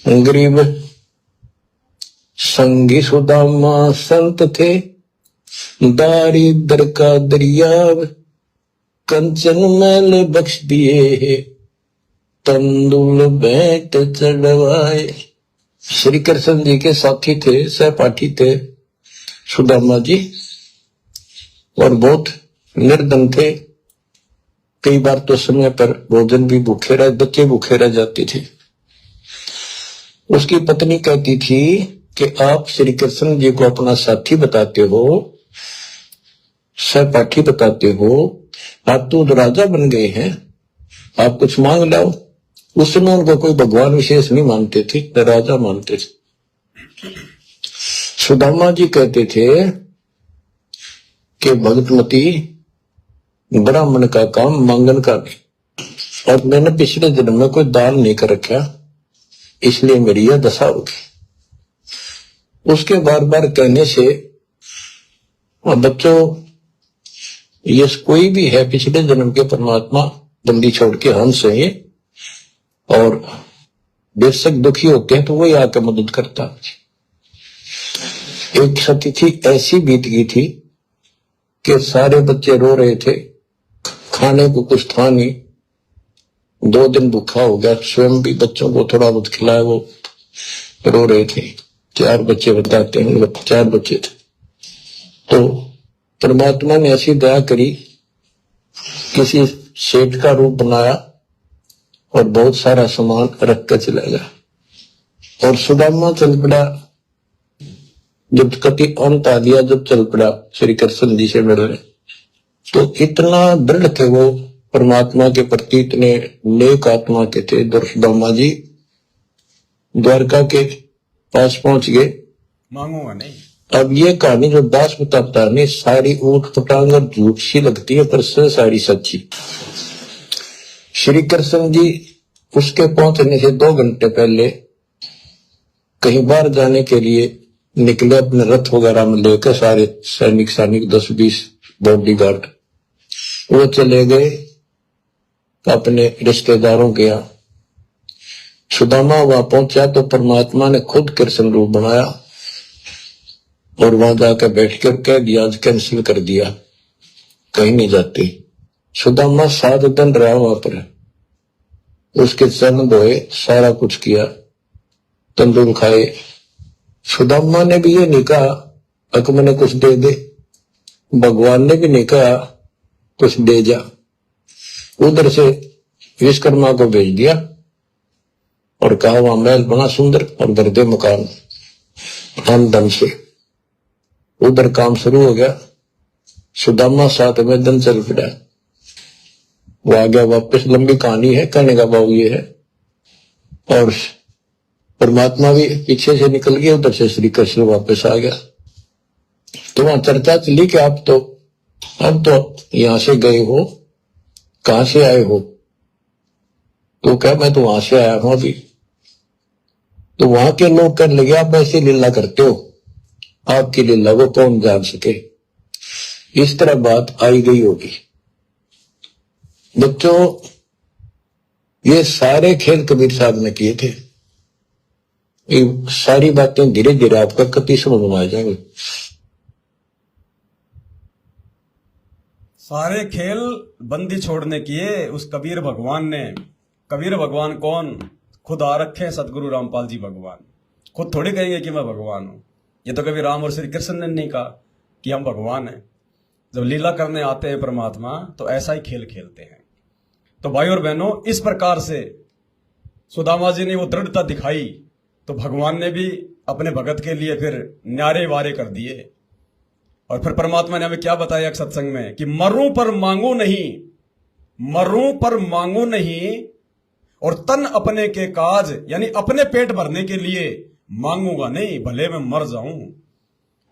गरीब संगी सुदामा संत थे, दारिद्र का दरियाव कंचन मैल बख्श दिए, तंदुल भेंट चढ़वाए। श्री कृष्ण जी के साथी थे, सहपाठी थे सुदामा जी, और बहुत निर्धन थे। कई बार तो समय पर भोजन भी भूखे रह, बच्चे भूखे रह जाते थे। उसकी पत्नी कहती थी कि आप श्री कृष्ण जी को अपना साथी बताते हो, सहपाठी बताते हो, आप तो राजा बन गए हैं, आप कुछ मांग लाओ। उस समय उनको कोई भगवान विशेष नहीं मानते थे, राजा मानते थे। सुदामा जी कहते थे कि भगतमती ब्राह्मण का काम मांगन का नहीं, और मैंने पिछले जन्म में कोई दान नहीं कर रखा, इसलिए मेरी यह दशा होगी। उसके बार बार कहने से, और बच्चों ये कोई भी है पिछले जन्म के परमात्मा बंदी छोड़ के हंस है, और बेशक दुखी होते हैं तो वही आकर मदद करता। एक सती थी ऐसी बीत गई थी कि सारे बच्चे रो रहे थे, खाने को कुछ था नहीं, 2 दिन भूखा हो गया, स्वयं भी बच्चों को थोड़ा बहुत खिलाया, वो रो रहे थे। 4 बच्चे बताते हैं, 4 बच्चे थे। तो परमात्मा ने ऐसी दया करी, किसी सेठ का रूप बनाया और बहुत सारा सामान रख कर चला गया, और सुदामा चल पड़ा। जब कति अंत आ गया, जब चल पड़ा श्री कृष्ण जी से मिलने, तो इतना दृढ़ थे वो परमात्मा के प्रति, इतने नेक आत्मा के थे। सुदामा जी द्वारका के पास पहुंच गए, मांगूंगा नहीं। अब ये कहानी जो दास बताता है, सारी ऊट पटांग और झूठ सी लगती है, पर सारी सच्ची। श्री कृष्ण जी उसके पहुंचने से 2 घंटे पहले कहीं बाहर जाने के लिए निकले, अपने रथ वगैरह में लेकर, सारे सैनिक 10-20 बॉडीगार्ड, वो चले गए अपने रिश्तेदारों के यहाँ। सुदामा वहां पहुंचा तो परमात्मा ने खुद कृष्ण रूप बनाया, और वहां जाकर बैठ कर कह दिया, आज कैंसिल कर दिया, कहीं नहीं जाते। सुदामा 7 दिन रहा वहां पर, उसके चरण धोए, सारा कुछ किया, तंदूर खाए। सुदामा ने भी ये नहीं कहा अक मैंने कुछ दे दे, भगवान ने भी नहीं कहा कुछ दे जा। उधर से विश्वकर्मा को भेज दिया और कहा वहां महल बना सुंदर, और भर दे मकान आमदन से। उधर काम शुरू हो गया। सुदामा 7वें दिन चल पड़ा, वो आ गया वापस। लंबी कहानी है, कहने का भाव ये है। और परमात्मा भी पीछे से निकल गया, उधर से श्री कृष्ण वापस आ गया। तो वहां चर्चा चली कि आप तो अब तो यहां से गए हो, कहां से आए हो? तो क्या मैं तो वहां से आया हूं अभी। तो वहां के लोग कहने लगे, आप ऐसी लीला करते हो, आपकी लीला को कौन जान सके। इस तरह बात आई गई होगी। बच्चों ये सारे खेल कबीर साहब ने किए थे। ये सारी बातें धीरे धीरे आपका कति समझ में आ जाएंगे। सारे खेल बंदी छोड़ने किए उस कबीर भगवान ने। कबीर भगवान कौन? खुद आ रखे हैं सदगुरु रामपाल जी भगवान। खुद थोड़ी कहेंगे कि मैं भगवान हूं। ये तो कभी राम और श्री कृष्ण ने नहीं कहा कि हम भगवान हैं। जब लीला करने आते हैं परमात्मा तो ऐसा ही खेल खेलते हैं। तो भाई और बहनों, इस प्रकार से सुदामा जी ने वो दृढ़ता दिखाई, तो भगवान ने भी अपने भगत के लिए फिर न्यारे वारे कर दिए। और फिर परमात्मा ने हमें क्या बताया एक सत्संग में कि मरूं पर मांगू नहीं, मरूं पर मांगू नहीं, और तन अपने के काज, यानी अपने पेट भरने के लिए मांगूंगा नहीं, भले मैं मर जाऊं।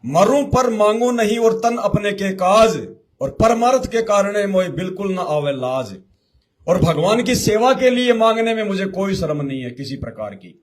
मरूं पर मांगू नहीं और तन अपने के काज, और परमार्थ के कारण मोए बिल्कुल ना आवे लाज। और भगवान की सेवा के लिए मांगने में मुझे कोई शर्म नहीं है किसी प्रकार की।